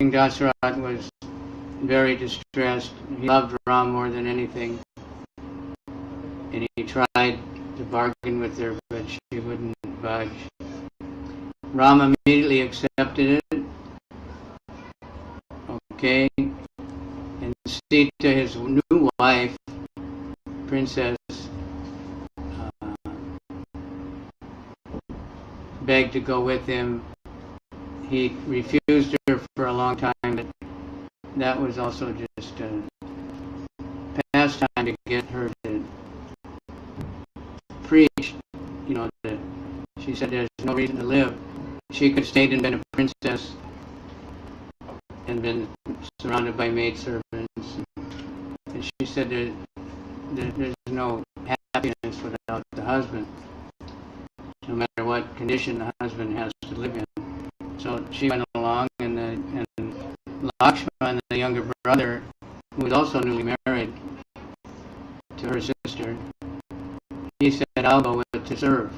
King Dasharatha was very distressed. He loved Ram more than anything, and he tried to bargain with her, but she wouldn't budge. Ram immediately accepted it. Okay, and Sita, his new wife, princess, begged to go with him. He refused her for a long time, but that was also just a pastime to get her to preach. You know, she said there's no reason to live. She could have stayed and been a princess and been surrounded by maidservants. And she said there's no happiness without the husband, no matter what condition the husband has to live in. So she went along, and Lakshman, the younger brother, who was also newly married to her sister, he said, I'll go with it to serve.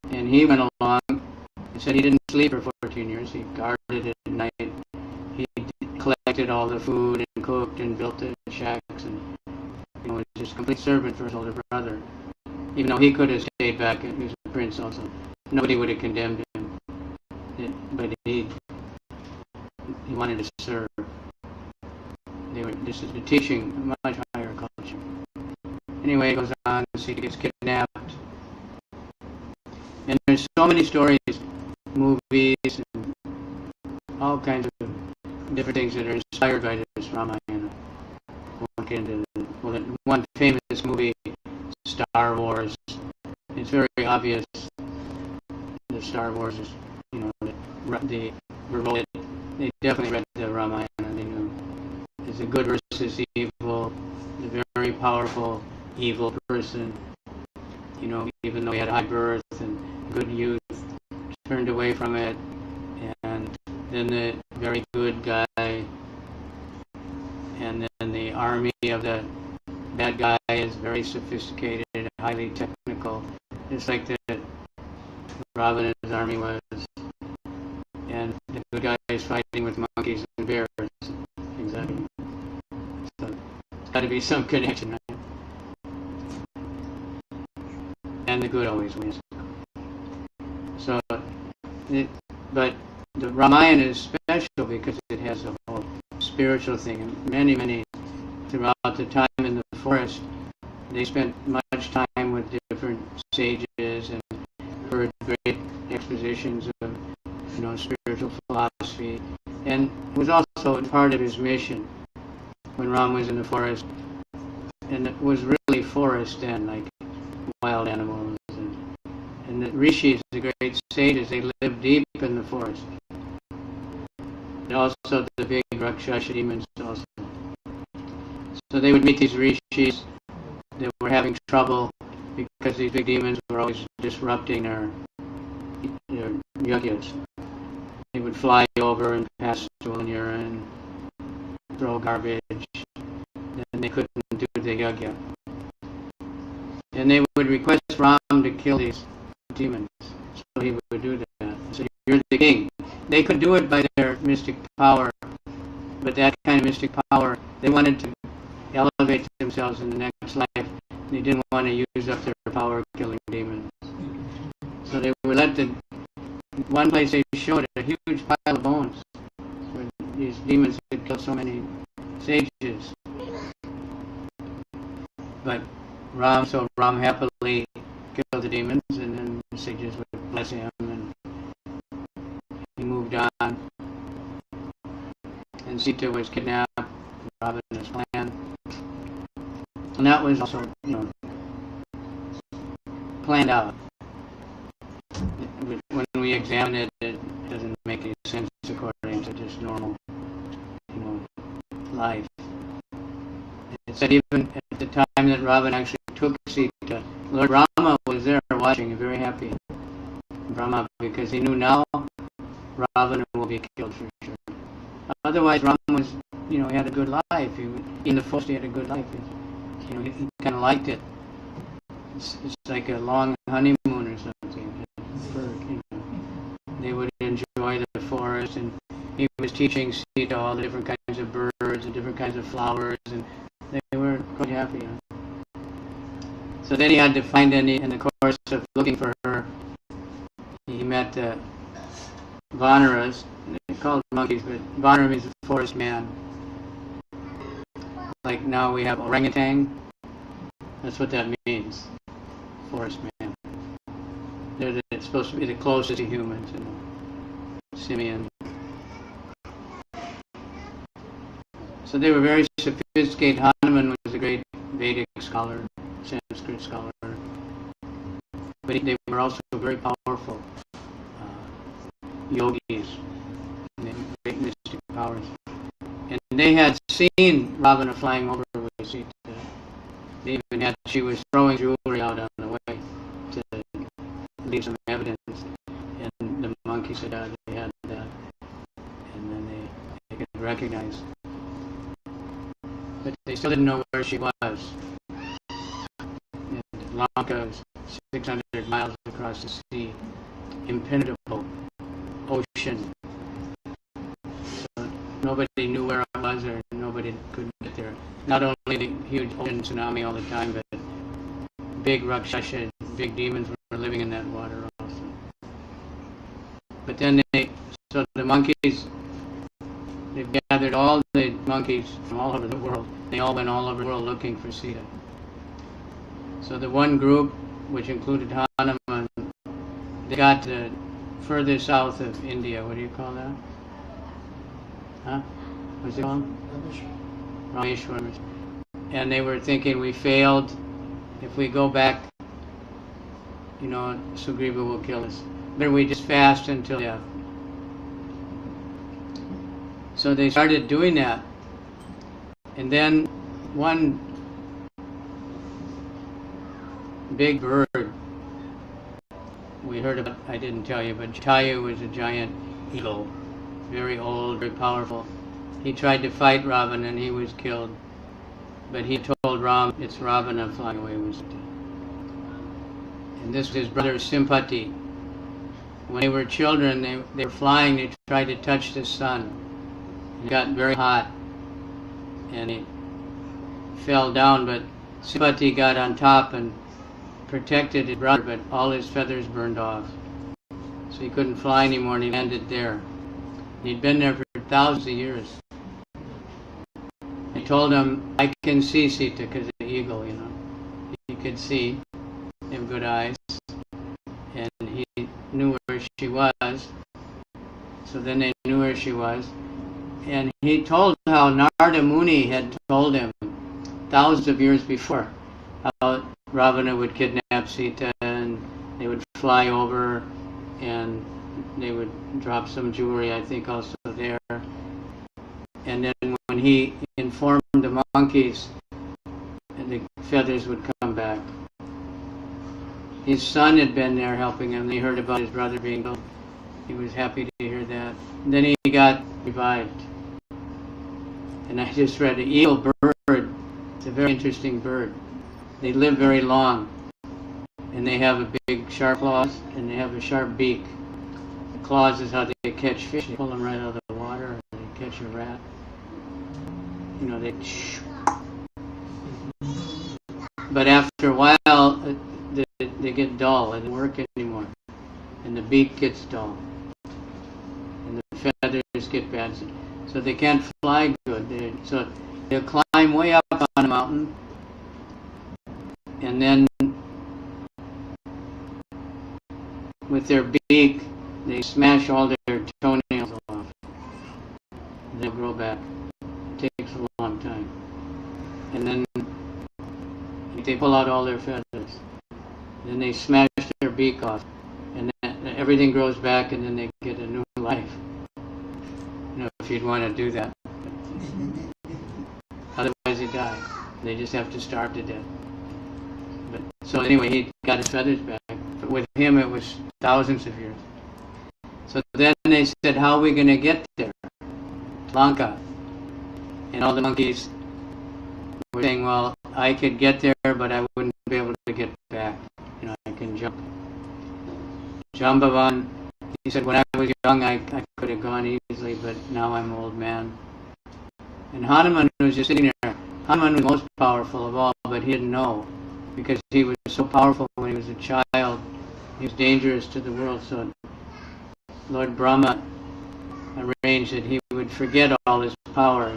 And he went along and said he didn't sleep for 14 years. He guarded it at night. He collected all the food and cooked and built the shacks, and was just a complete servant for his older brother. Even though he could have stayed back, he was a prince also. Nobody would have condemned him. But he wanted to serve. This is the teaching, a much higher culture. Anyway, it goes on. Sita gets kidnapped. And there's so many stories, movies, and all kinds of different things that are inspired by this Ramayana. Won't get into one famous movie, Star Wars. It's very obvious that Star Wars is, they definitely read the Ramayana. They knew it's a good versus evil, a very powerful evil person. Even though he had high birth and good youth, turned away from it, and then the very good guy, and then the army of the bad guy is very sophisticated, highly technical, just like the Ravana's army was, and the good guy is fighting with monkeys and bears. Exactly. So there's got to be some connection, right? And the good always wins. So, but the Ramayana is special because it has a whole spiritual thing. And many, throughout the time in the forest, they spent much time with different sages and heard great expositions of, spiritual philosophy. And it was also part of his mission when Ram was in the forest. And it was really forest then, like wild animals. And the rishis, the great sages, they lived deep in the forest. And also the big Rakshasa demons also. So they would meet these rishis that were having trouble because these big demons were always disrupting their yagyas. They would fly over and pass stool and urine, throw garbage, and they couldn't do the yagya. And they would request Ram to kill these demons. So he would do that. So you're the king. They could do it by their mystic power, but that kind of mystic power, they wanted to elevate themselves in the next life. They didn't want to use up their power killing demons. So they would let one place they showed a huge pile of bones where these demons had killed so many sages. But Ram happily killed the demons, and then the sages would bless him, and he moved on. And Sita was kidnapped, Ravana's plan. And that was also, planned out. When we examine it, it doesn't make any sense according to just normal, life. It said even at the time that Ravana actually took Sita, Lord Rama was there watching, very happy. Brahma, because he knew now Ravana will be killed for sure. Otherwise, Rama was, he had a good life. In the forest, he had a good life. He kind of liked it. It's like a long honeymoon or something. They would enjoy the forest, and he was teaching Sita all the different kinds of birds and different kinds of flowers, and they were quite happy. So then he had to find in the course of looking for her, he met Vanaras. They're called monkeys, but Vanara means a forest man. Like now we have orangutan. That's what that means, forest man. It's supposed to be the closest to humans, simian. So they were very sophisticated. Hanuman was a great Vedic scholar, Sanskrit scholar, but they were also very powerful yogis, and they had great mystic powers. And they had seen Ravana flying over with Sita. They even had, she was throwing jewelry out on the way to leave some evidence. And the monkey said they had that. And then they could recognize. But they still didn't know where she was. And Lanka was 600 miles across the sea, impenetrable ocean. So nobody knew where I was, or nobody could get there. Not only the huge ocean tsunami all the time, but big Rakshasa, big demons were living in that water also. But then so the monkeys, they've gathered all the monkeys from all over the world. They all went all over the world looking for Sita. So the one group, which included Hanuman, they got further south of India. What do you call that? Huh? What's it called? Rameshwaram. And they were thinking, we failed. If we go back, Sugriva will kill us. Better we just fast until death. So they started doing that. And then one big bird we heard about, I didn't tell you, but Jatayu was a giant eagle, very old, very powerful. He tried to fight Ravana and he was killed. But he told Ram, it's Ravana flying away with Sita. And this was his brother Simpati. When they were children, they were flying, they tried to touch the sun. It got very hot and he fell down, but Simpati got on top and protected his brother, but all his feathers burned off. So he couldn't fly anymore and he landed there. And he'd been there for thousands of years. He told him, I can see Sita, because the eagle, he could see, he had good eyes, and he knew where she was. So then they knew where she was. And he told how Narada Muni had told him thousands of years before how Ravana would kidnap Sita and they would fly over and they would drop some jewelry, I think, also there. And then when he informed the monkeys, the feathers would come back. His son had been there helping him. He heard about his brother being killed. He was happy to hear that. And then he got revived. And I just read an eagle bird. It's a very interesting bird. They live very long. And they have a big sharp claws and they have a sharp beak. The claws is how they catch fish. They pull them right out of the water, or they catch a rat. But after a while, they get dull. It doesn't work anymore. And the beak gets dull. And the feathers get bad. So they can't fly good. So they'll climb way up on a mountain. And then with their beak, they smash all their toenails off. And they'll grow back. It takes a long time. And then they pull out all their feathers. Then they smash their beak off. And then everything grows back and then they get a new life. If you'd want to do that. Otherwise they die. They just have to starve to death. So anyway, he got his feathers back. But with him it was thousands of years. So then they said, how are we going to get there? Lanka. And all the monkeys were saying, well, I could get there, but I wouldn't be able to get back. I can jump. Jambavan, he said, when I was young, I could have gone easily, but now I'm an old man. And Hanuman was just sitting there. Hanuman was the most powerful of all, but he didn't know, because he was so powerful when he was a child. He was dangerous to the world, so Lord Brahma arranged that he would forget all his power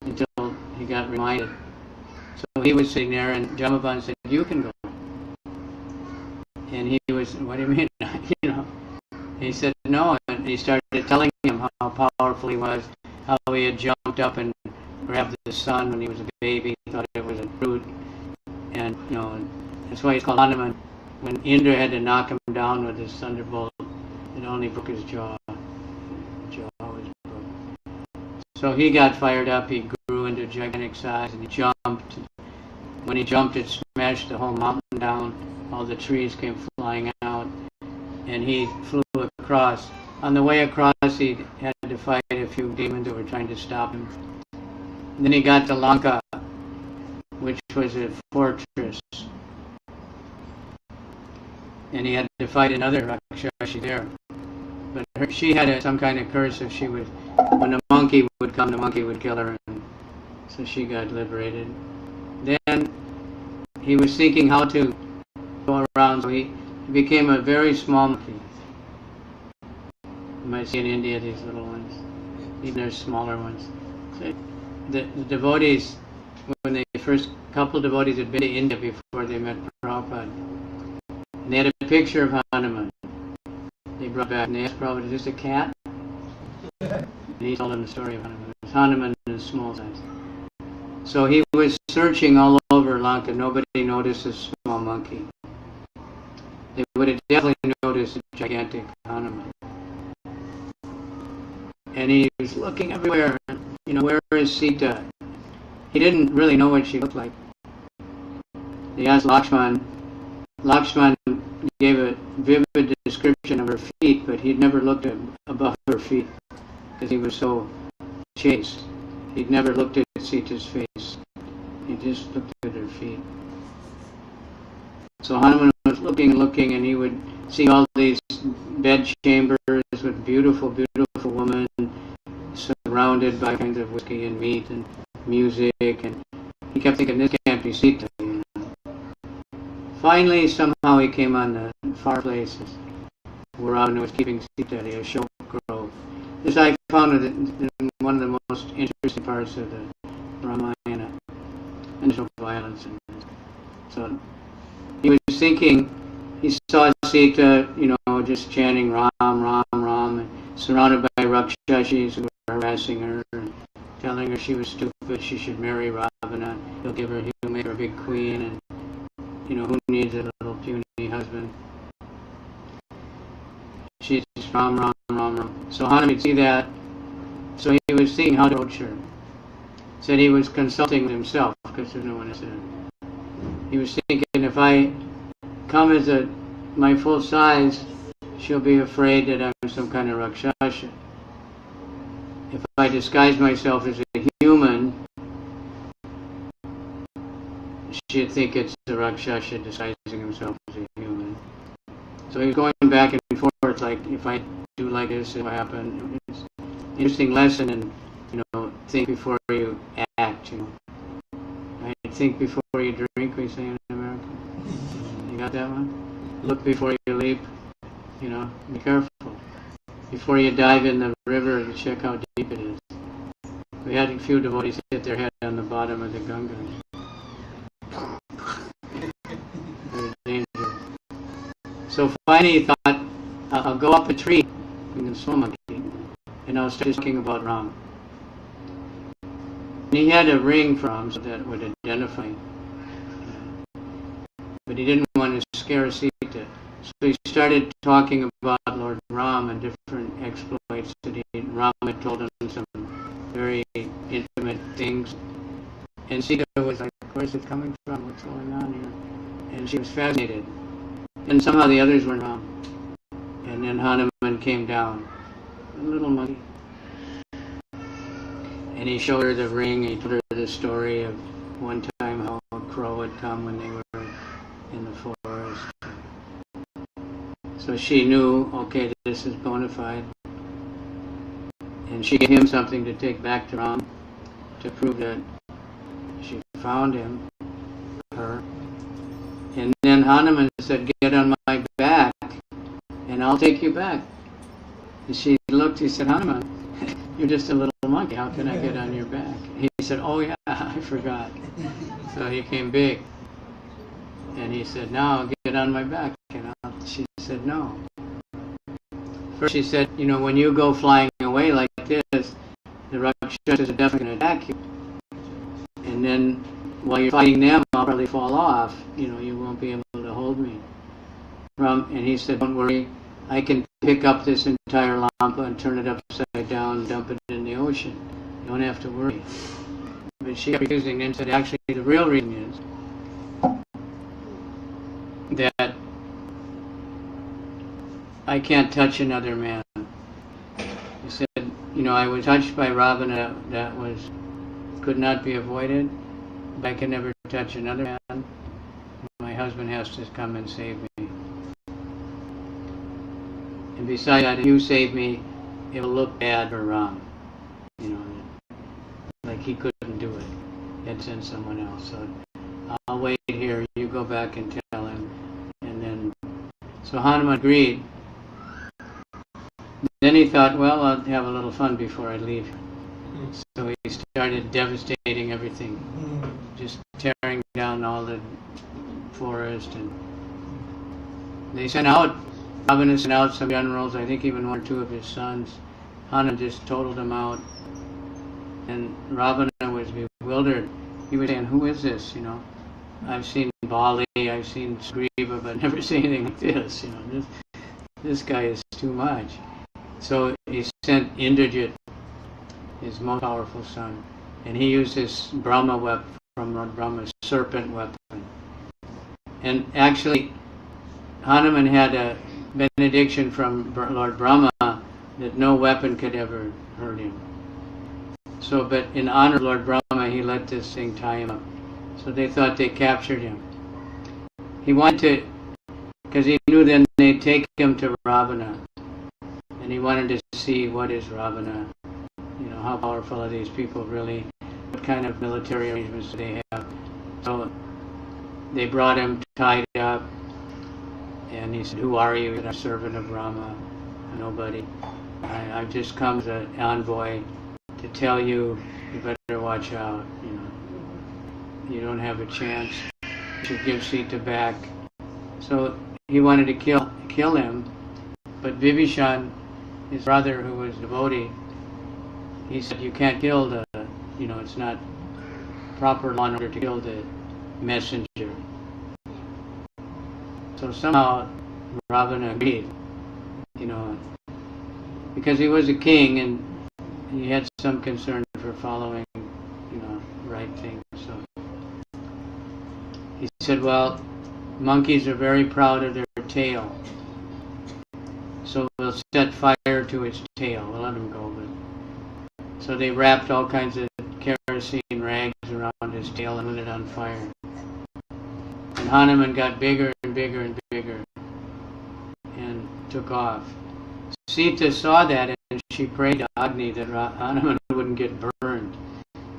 until he got reminded. So he was sitting there, and Jambavan said, "You can go." And he was, "What do you mean?" And he said, "No." And he started telling him how powerful he was, how he had jumped up and grabbed the sun when he was a baby, thought it was a fruit, and that's why he's called Hanuman. When Indra had to knock him down with his thunderbolt, it only broke his jaw. Jaw was broken. So he got fired up. He grew into gigantic size, and he jumped. When he jumped, it smashed the whole mountain down. All the trees came flying out, and he flew across. On the way across, he had to fight a few demons that were trying to stop him. And then he got to Lanka, which was a fortress, and he had to fight another Rakshasi there. But she had some kind of curse. If when a monkey would come, the monkey would kill her, and so she got liberated. Then he was thinking how to go around, so he became a very small monkey. You might see in India these little ones, even there's smaller ones. So the devotees, when they couple devotees had been to India before they met Prabhupada, and they had a picture of Hanuman. They brought back, and they asked Prabhupada, "Is this a cat?" And he told them the story of Hanuman. It was Hanuman in a small size. So he was searching all over Lanka. Nobody noticed this small monkey. They would have definitely noticed a gigantic Hanuman. And he was looking everywhere. Where is Sita? He didn't really know what she looked like. He asked Lakshman. Lakshman gave a vivid description of her feet, but he'd never looked above her feet because he was so chaste. He'd never looked at Sita's face. He just looked at her feet. So Hanuman was looking and looking, and he would see all these bed chambers with beautiful, beautiful women surrounded by kinds of whiskey and meat and music, and he kept thinking, this can't be Sita. Finally, somehow he came on the far places where Ravana was keeping Sita, the Ashok Grove. This I found one of the most interesting parts of the Ramayana, and there's no violence in it. So he was thinking, he saw Sita, just chanting Ram, Ram, Ram, and surrounded by Rakshashis who were harassing her and telling her she was stupid, she should marry Ravana, he'll make her a big queen, and who needs a little puny husband? She's just Ram, Ram, Ram, Ram. So Hanuman would see that. So he was seeing how to approach her. Said he was consulting with himself because there's no one else there. He was thinking, if I come as my full size, she'll be afraid that I'm some kind of Rakshasa. If I disguise myself as a human, she'd think it's the Rakshasa disguising himself as a human. So he was going back and forth, like, if I do like this, it will happen. It's an interesting lesson, and think before you act. Right? Think before you drink, we say in America. You got that one? Look before you leap. Be careful. Before you dive in the river, to check how deep it is. We had a few devotees hit their head on the bottom of the Ganga. Very dangerous. So finally he thought, I'll go up a tree in the small monkey, and I'll start talking about Ram. And he had a ring from so that would identify him. But he didn't want to scare Sita. So he started talking about Lord Ram and different exploits that Ram had told him some very intimate things. And Sita was like, where's it coming from? What's going on here? And she was fascinated. And somehow the others were Ram. And then Hanuman came down, a little monkey. And he showed her the ring. He told her the story of one time how a crow had come when they were in the forest. So she knew, okay, this is bona fide. And she gave him something to take back to Ram to prove that she found him, her. And then Hanuman said, get on my back and I'll take you back. And she looked, he said, Hanuman, you're just a little monkey, how can I get on your back? He said, oh yeah, I forgot. So he came big. And he said, now get on my back. And she said, no. First she said, you know, when you go flying away like this, the Rakshasas are definitely going to attack you. And then while you're fighting them, I'll probably fall off. You know, you won't be able to hold me. And he said, don't worry, I can pick up this entire lampa and turn it upside down and dump it in the ocean. You don't have to worry. But she kept refusing and said, actually, the real reason is that I can't touch another man. He said, you know, I was touched by Ravana that could not be avoided, but I can never touch another man. My husband has to come and save me. And besides that, if you save me, it will look bad for Ram. You know, like he couldn't do it. He had to send someone else. So I'll wait here. You go back and tell him. And then, so Hanuman agreed. Then he thought, well, I'll have a little fun before I leave. So he started devastating everything, just tearing down all the forest. And they sent out, Ravana sent out some generals, I think even one or two of his sons. Hanuman just totaled them out. And Ravana was bewildered. He was saying, who is this, you know? I've seen Bali, I've seen Sugriva, but never seen anything like this, you know. This guy is too much. So he sent Indrajit, his most powerful son, and he used his Brahma weapon from Lord Brahma's serpent weapon. And actually, Hanuman had a benediction from Lord Brahma that no weapon could ever hurt him. So, but in honor of Lord Brahma, he let this thing tie him up. So they thought they captured him. He wanted to, because he knew then they'd take him to Ravana. And he wanted to see what is Ravana, you know, how powerful are these people really, what kind of military arrangements do they have. So they brought him tied up, and he said, who are you? I'm a servant of Rama. Nobody. I've just come as an envoy to tell you, you better watch out, you know. You don't have a chance. You should give Sita back. So he wanted to kill him, but Vibhishan, his brother who was devotee, he said, you can't kill the, you know, it's not proper law in order to kill the messenger. So somehow Ravana agreed, you know, because he was a king and he had some concern for following, you know, right things. So he said, well, monkeys are very proud of their tail. So we'll set fire to its tail. We'll let him go. But so they wrapped all kinds of kerosene rags around his tail and lit it on fire. And Hanuman got bigger and bigger and bigger and took off. Sita saw that and she prayed to Agni that Hanuman wouldn't get burned.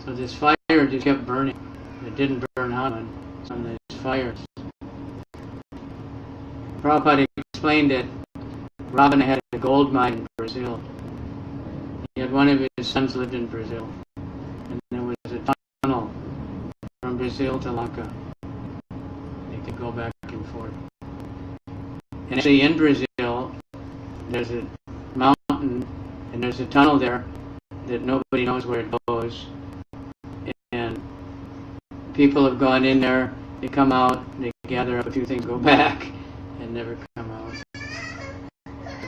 So this fire just kept burning. It didn't burn Hanuman from this fire. Prabhupada explained that Ravana had a gold mine in Brazil. He had one of his sons lived in Brazil. And there was a tunnel from Brazil to Lanka. They could go back and forth. And actually in Brazil, there's a mountain and there's a tunnel there that nobody knows where it goes. And people have gone in there, they come out, they gather up a few things, go back, and never come out.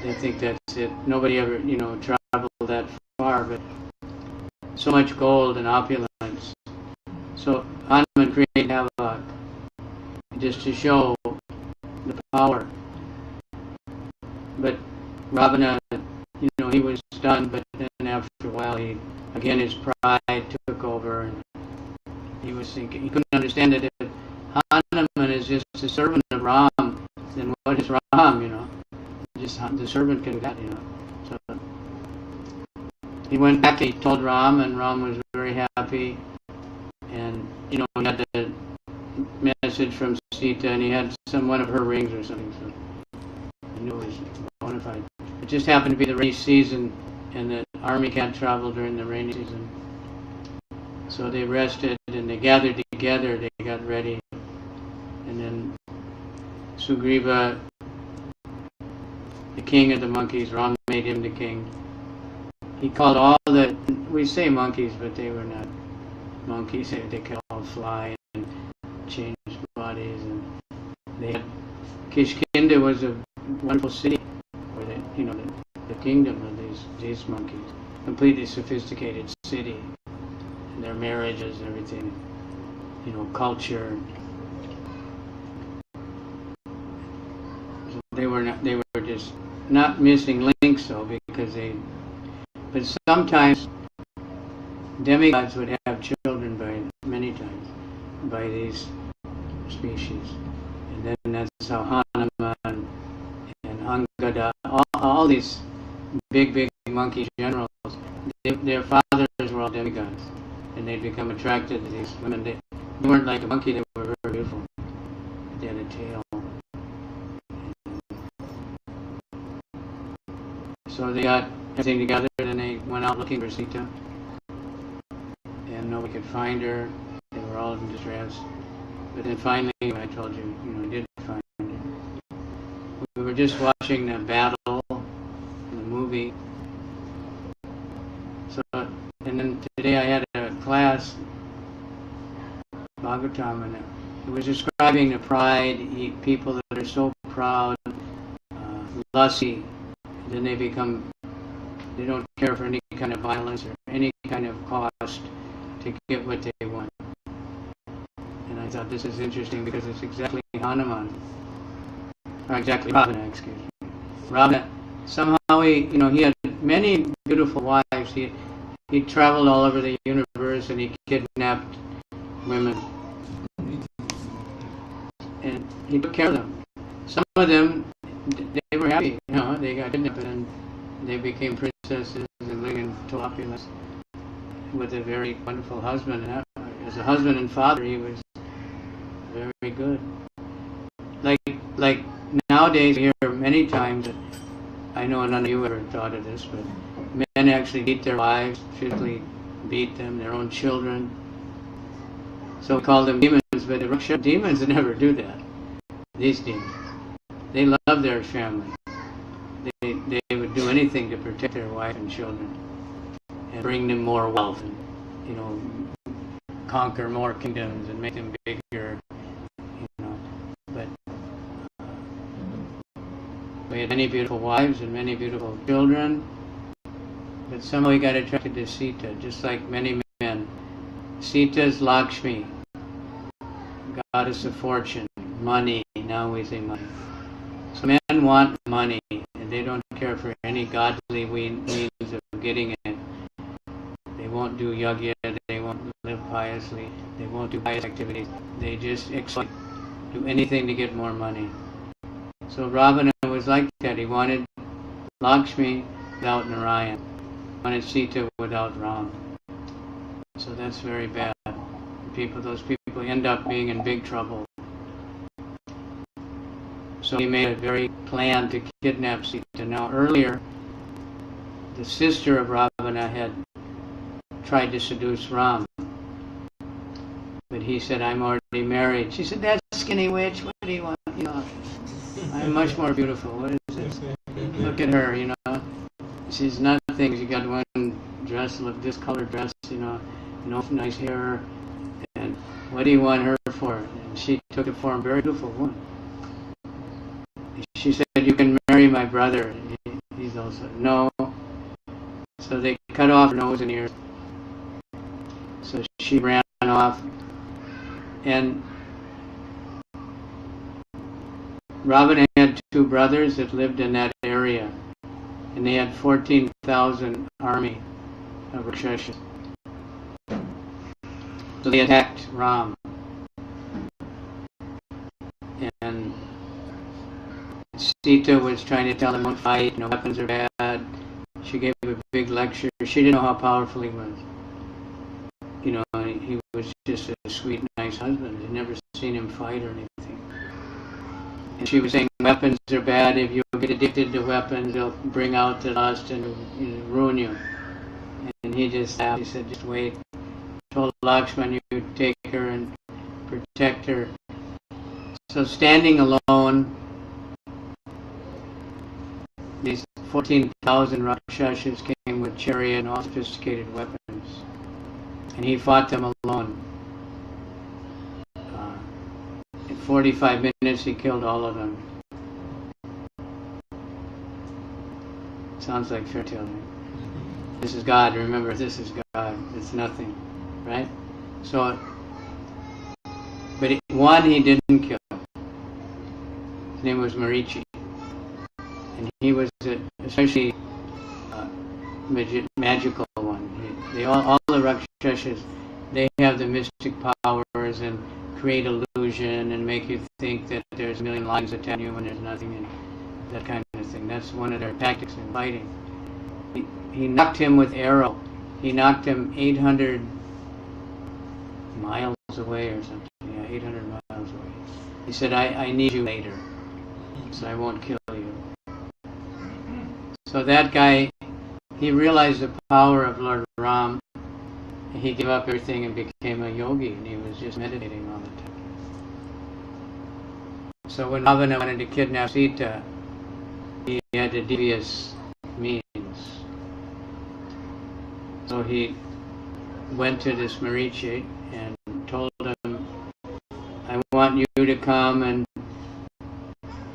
They think that's it. Nobody ever, you know, traveled that far, but so much gold and opulence. So Hanuman created havoc just to show the power. But Ravana, you know, he was stunned, but then after a while, his pride took over, and he was thinking, he couldn't understand that if Hanuman is just a servant of Ram, then what is Ram, you know? the servant can do that, So he went back, he told Ram, and Ram was very happy. And, he had the message from Sita, and he had one of her rings or something, so I knew it was bona fide. It just happened to be the rainy season, and the army can't travel during the rainy season. So they rested, and they gathered together, they got ready. And then Sugriva, the king of the monkeys, Ram made him the king. He called all we say monkeys, but they were not monkeys, they called fly and changed bodies. And they had, Kishkinda was a wonderful city, where the kingdom of these monkeys, completely sophisticated city, and their marriages and everything, culture. So they were just not missing links, though, because but sometimes demigods would have children many times by these species, and then that's how Hanuman and Angada, all these big monkey generals, their fathers were all demigods, and they'd become attracted to these women. They weren't like a monkey; they were very beautiful. They had a tail. So they got everything together, and they went out looking for Sita, and nobody could find her. They were all in distress. But then finally, I told you, I did find her. We were just watching the battle, the movie. So, and then today I had a class, Bhagavatam, and it was describing the pride, people that are so proud, lusty. Then they don't care for any kind of violence or any kind of cost to get what they want. And I thought this is interesting because it's exactly Hanuman, or exactly Ravana, excuse me. Ravana, somehow he had many beautiful wives. He traveled all over the universe, and he kidnapped women. And he took care of them. Some of them, they were happy, they got kidnapped and they became princesses and living in total opulence with a very wonderful husband. And as a husband and father, he was very good. Like nowadays, we hear many times that, I know none of you ever thought of this, but men actually beat their wives, physically beat them, their own children. So we call them demons, but the demons never do that. These demons. They love their family. They would do anything to protect their wife and children and bring them more wealth and, conquer more kingdoms and make them bigger, But we had many beautiful wives and many beautiful children, but somehow we got attracted to Sita, just like many men. Sita's Lakshmi, goddess of fortune, money. Now we say money. So men want money, and they don't care for any godly means of getting it. They won't do yajna, they won't live piously, they won't do pious activities. They just exploit, do anything to get more money. So Ravana was like that. He wanted Lakshmi without Narayan. He wanted Sita without Ram. So that's very bad. Those people end up being in big trouble. So he made a very plan to kidnap Sita. Now earlier, the sister of Ravana had tried to seduce Ram. But he said, I'm already married. She said, that skinny witch, what do you want? I'm much more beautiful. What is this? Look at her, She's nothing. She got one dress, this colored dress, nice hair. And what do you want her for? And she took it for a very beautiful woman. She said, you can marry my brother. He's also, no. So they cut off her nose and ears. So she ran off. And Ravana had two brothers that lived in that area. And they had 14,000 army of Rakshasas. So they attacked Ram. And Sita was trying to tell him, don't fight, no weapons are bad. She gave a big lecture. She didn't know how powerful he was. He was just a sweet, nice husband. She'd never seen him fight or anything. And she was saying weapons are bad. If you get addicted to weapons, they'll bring out the lust and ruin you. And he just laughed. He said, just wait. Told Lakshman, you take her and protect her. So standing alone, these 14,000 Rakshasas came with chariot and all sophisticated weapons. And he fought them alone. In 45 minutes he killed all of them. Sounds like fairy tale. This is God, remember, this is God. It's nothing, right? So, but one he didn't kill. His name was Marichi. And he was especially magical one. All the Rakshasas, they have the mystic powers and create illusion and make you think that there's a million lions attacking you when there's nothing, and that kind of thing. That's one of their tactics in fighting. He knocked him with arrow. He knocked him 800 miles away or something. Yeah, 800 miles away. He said, I need you later, so I won't kill you. So that guy, he realized the power of Lord Ram. He gave up everything and became a yogi, and he was just meditating all the time. So when Ravana wanted to kidnap Sita, he had a devious means. So he went to this Marichi and told him, I want you to come and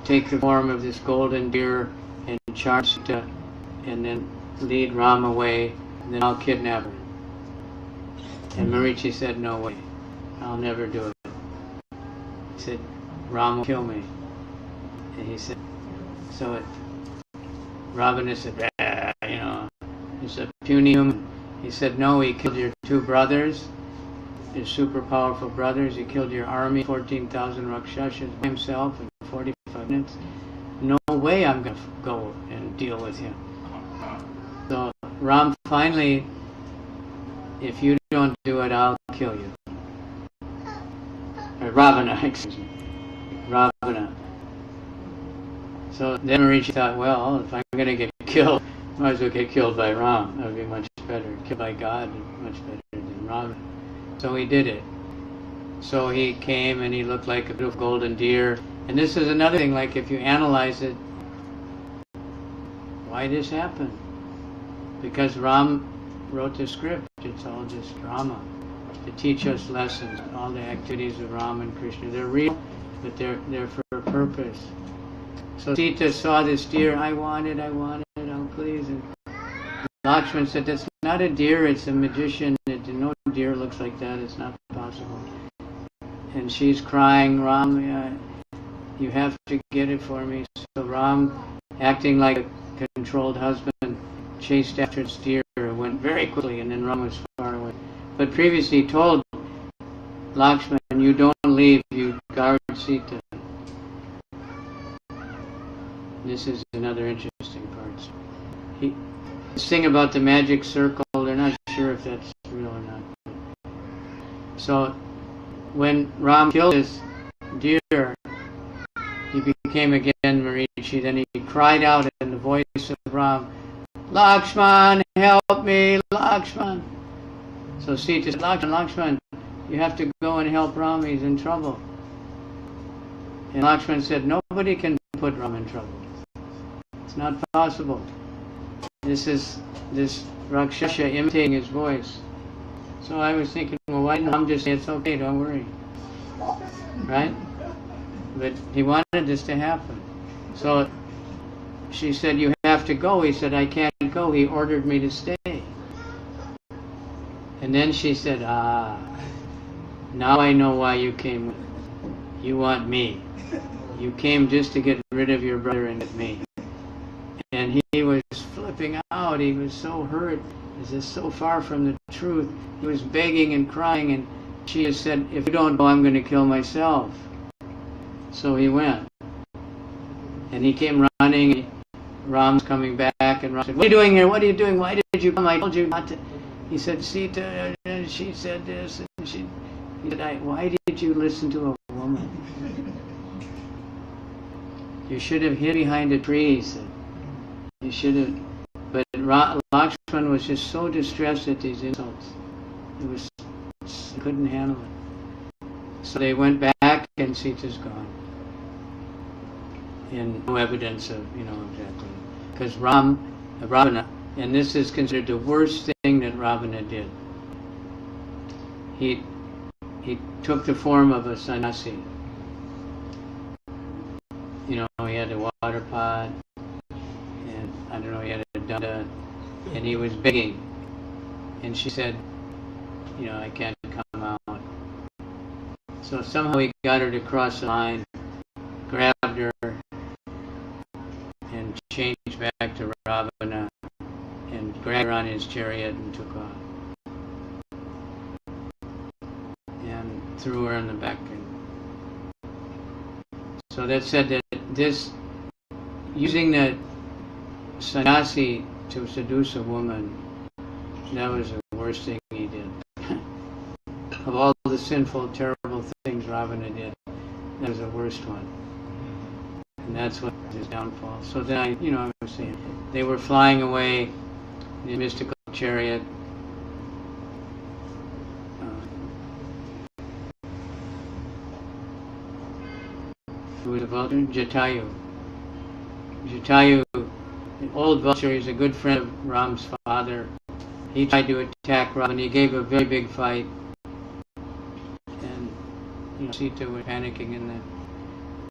take the form of this golden deer and charge Sita, and then lead Ram away, and then I'll kidnap her. And Marichi said, no way, I'll never do it. He said, Ram will kill me. And he said, Ravana said, it's a puny human. He said, no, he killed your two brothers, his super powerful brothers. He killed your army, 14,000 Rakshasas by himself in 45 minutes. No way I'm going to go and deal with him. So Ram finally, if you don't do it, I'll kill you. Or Ravana, excuse me. Ravana. So then Marichi thought, well, if I'm going to get killed, I might as well get killed by Ram. That would be much better. Killed by God, much better than Ravana. So he did it. So he came and he looked like a beautiful golden deer. And this is another thing, like if you analyze it, why this happened? Because Ram wrote the script. It's all just drama to teach us lessons. All the activities of Ram and Krishna, they're real, but they're for a purpose. So Sita saw this deer. I want it, oh please. And Lakshman said, that's not a deer, it's a magician. No deer looks like that, it's not possible. And she's crying, Ram, you have to get it for me. So Ram, acting like a controlled husband, chased after this deer, went very quickly, and then Ram was far away. But previously he told Lakshman, you don't leave, you guard Sita. This is another interesting part. This thing about the magic circle, they're not sure if that's real or not. So when Ram killed this deer, he became again Marichi. Then he cried out in the voice of Ram, Lakshman, help me, Lakshman. So Sita said, Lakshman, you have to go and help Ram, he's in trouble. And Lakshman said, nobody can put Ram in trouble. It's not possible. This Rakshasa imitating his voice. So I was thinking, well, why didn't Ram just say, it's okay, don't worry. Right? But he wanted this to happen. So she said, you have to go. He said, I can't go. He ordered me to stay. And then she said, now I know why you came. You want me. You came just to get rid of your brother and get me. And he was flipping out. He was so hurt. This is so far from the truth. He was begging and crying, and she just said, if you don't go, I'm going to kill myself. So he went. And he came running. Ram's coming back, and Ram said, "What are you doing here? What are you doing? Why did you come? I told you not to." He said, "Sita," and she said this, and he said, "Why did you listen to a woman? You should have hid behind a tree," he said. "You should have." But Lakshman was just so distressed at these insults. He couldn't handle it. So they went back, and Sita's gone. And no evidence of, exactly. Because Ravana, and this is considered the worst thing that Ravana did. He took the form of a sannyasi. He had a water pot, and he had a danda, and he was begging. And she said, "I can't come out." So somehow he got her to cross the line, grabbed her, and changed back to Ravana, and grabbed her on his chariot and took off. And threw her in the back. So that said that using the sannyasi to seduce a woman, that was the worst thing he did. Of all the sinful, terrible things Ravana did, that was the worst one. And that's what was his downfall. So then I was saying, they were flying away in a mystical chariot. Who was a vulture? Jatayu. Jatayu, an old vulture, he's a good friend of Ram's father. He tried to attack Ram, and he gave a very big fight. And Sita was panicking in that.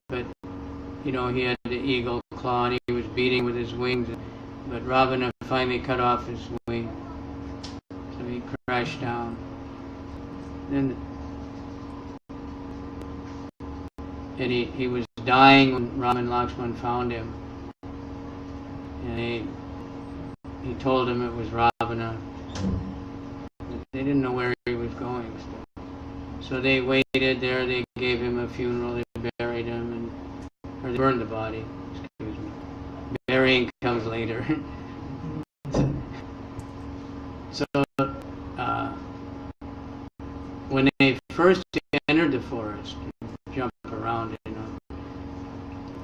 But he had the eagle claw, and he was beating with his wings. But Ravana finally cut off his wing, so he crashed down. And he was dying when Ram and Lakshman found him. And he told him it was Ravana. They didn't know where he was going. So they waited there, they gave him a funeral, they buried him, or they burned the body, excuse me. Burying comes later. So when they first entered the forest, jump around,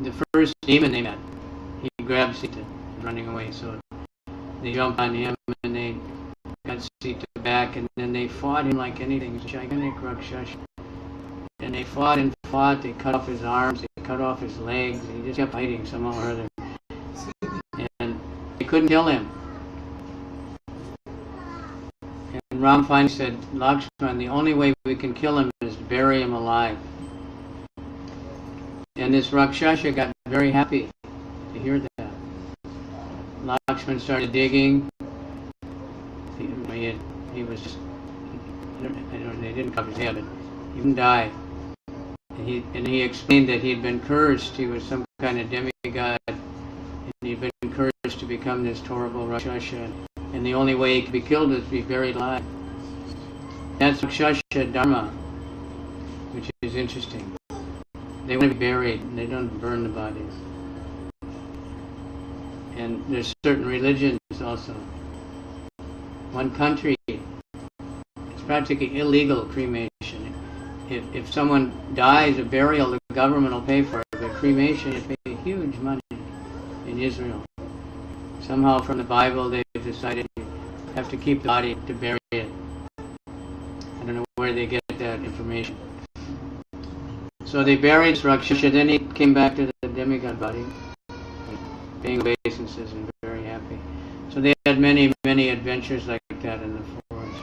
the first demon they met, he grabbed Sita, running away. So they jumped on him and they got Sita back, and then they fought him like anything. It's a gigantic Rakshasa. And they fought and fought. They cut off his arms, they cut off his legs. He just kept fighting somehow or other. And they couldn't kill him. And Ram finally said, "Lakshman, the only way we can kill him is to bury him alive." And this Rakshasa got very happy to hear that. Lakshman started digging. He was just, they didn't cover his head, but he didn't die. And he explained that he had been cursed. He was some kind of demigod, and he'd been cursed to become this horrible Rakshasa. And the only way he could be killed was to be buried alive. That's Rakshasa Dharma, which is interesting. They want to be buried, and they don't burn the bodies. And there's certain religions also. One country, it's practically illegal cremation. If someone dies, a burial, the government will pay for it. But cremation, you pay huge money in Israel. Somehow from the Bible, they've decided you have to keep the body to bury it. I don't know where they get that information. So they buried Rakshasa, then he came back to the demigod body, paying obeisances and very happy. So they had many, many adventures like that in the forest.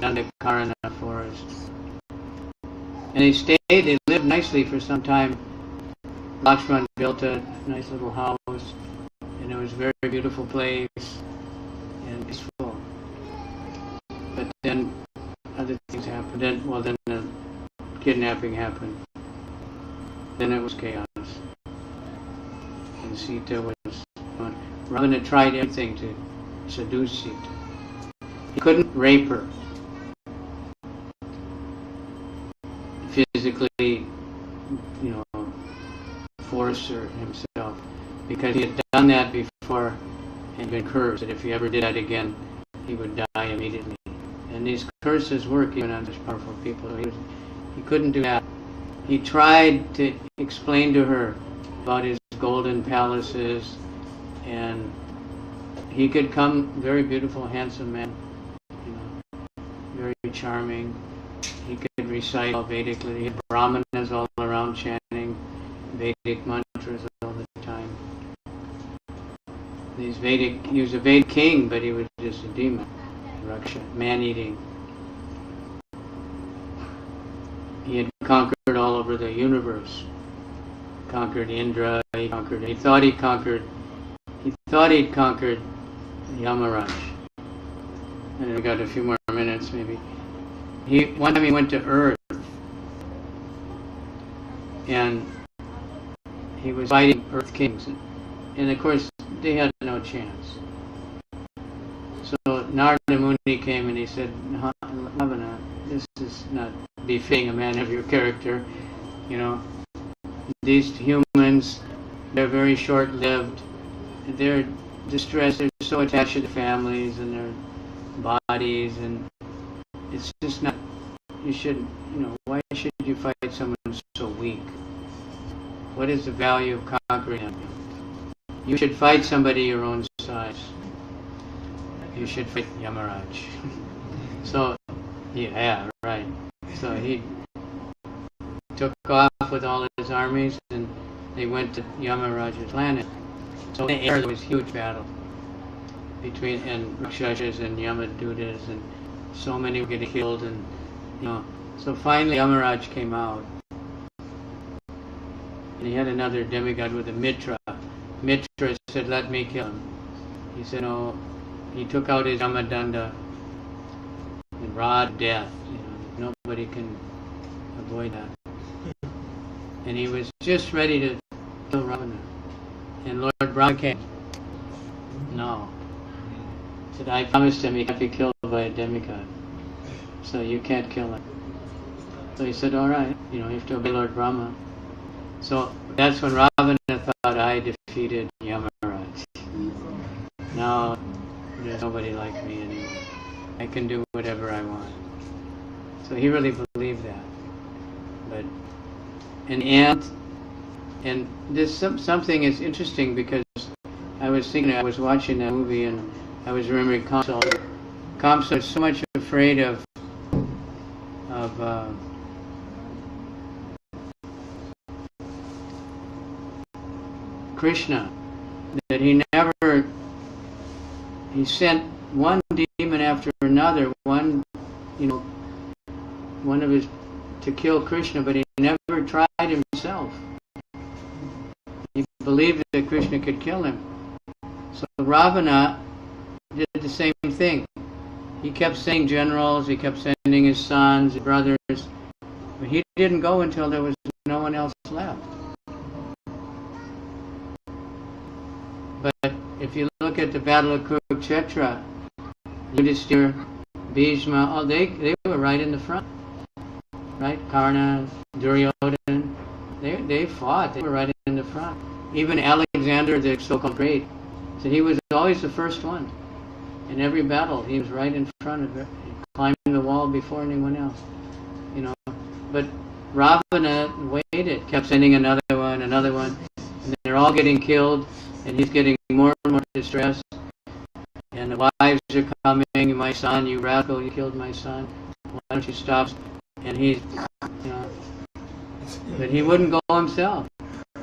Dandakarana forest. And they lived nicely for some time. Lakshman built a nice little house, and it was a very beautiful place and peaceful. But then other things happened. Then the kidnapping happened. Then it was chaos. And Sita was Ravana tried everything to seduce Sita. He couldn't rape her. Physically, force her himself. because he had done that before and been cursed that if he ever did that again, he would die immediately. And these curses work even on such powerful people. So he couldn't do that. He tried to explain to her about his golden palaces, and he could come, very beautiful, handsome man, very charming. He could recite all Vedic, he had Brahmanas all around chanting Vedic mantras all the time. He was a Vedic king, but he was just a demon, Raksha, man-eating. He had conquered all over the universe. Conquered Indra, he thought he'd conquered Yamaraj. And we got a few more minutes maybe. One time he went to Earth, and he was fighting Earth kings, and of course they had no chance. So Narada Muni came and he said, Ravana, this is not befitting a man of your character. These humans, they're very short-lived. They're distressed. They're so attached to their families and their bodies, and it's just not. You shouldn't. Why should you fight someone so weak? What is the value of conquering him? You should fight somebody your own size. You should fight Yamaraj. So, yeah, right. So he took off with all his armies, and they went to Yamaraj's planet. So in the air there was a huge battle between Rakshasas and Yamadutas, and so many were getting killed, and so finally Yamaraj came out, and he had another demigod with a Mitra. Mitra said, "Let me kill him." He said, "No." He took out his Yamadanda and rod death. Nobody can avoid that. And he was just ready to kill Ravana. And Lord Brahma came. No. He said, I promised him he can't be killed by a demigod. So you can't kill him. So he said, all right, you have to obey Lord Brahma. So that's when Ravana thought, I defeated Yamaraj. Now there's nobody like me anymore. I can do whatever I want. So he really believed that. But and this something is interesting, because I was watching that movie, and I was remembering Kamsa. Kamsa was so much afraid of Krishna that he sent one demon after another, one of his to kill Krishna, but he never tried himself. He believed that Krishna could kill him. So Ravana did the same thing. He kept sending generals, he kept sending his sons, his brothers, but he didn't go until there was no one else left. But if you look at the Battle of Kurukshetra, Yudhishthira, Bhishma, they were right in the front. Right? Karna, Duryodhan, they fought. They were right in the front. Even Alexander, the so-called great, so he was always the first one. In every battle, he was right in front of it, climbing the wall before anyone else. But Ravana waited, kept sending another one, and they're all getting killed, and he's getting more and more distressed. And the wives are coming, my son, you rascal, you killed my son. Why don't you stop? And he's, but he wouldn't go himself,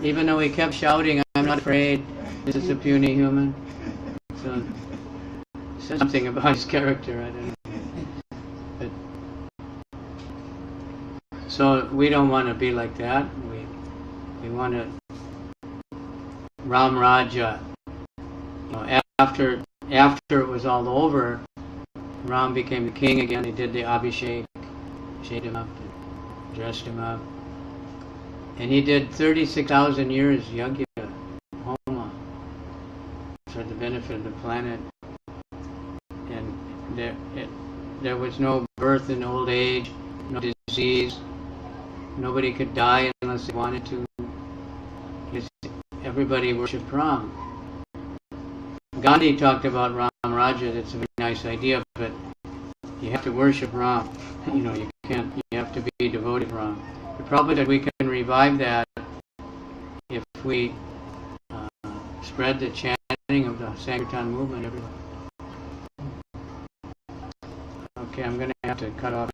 even though he kept shouting, I'm not afraid, this is a puny human. So, it says something about his character, I don't know. But, so we don't want to be like that. We want to Ram Raja. After it was all over, Ram became the king again. He did the Abhishek, shaved him up, dressed him up, and he did 36,000 years yajna, homa, for the benefit of the planet. And there was no birth in old age, no disease. Nobody could die unless they wanted to. everybody worshipped Ram. Gandhi talked about Ram Raja. That's a very nice idea, but you have to worship Ram. You can't. You have to be devoted to Ram. The problem is that we can revive that if we spread the chanting of the Sankirtan movement everywhere. Okay, I'm going to have to cut off.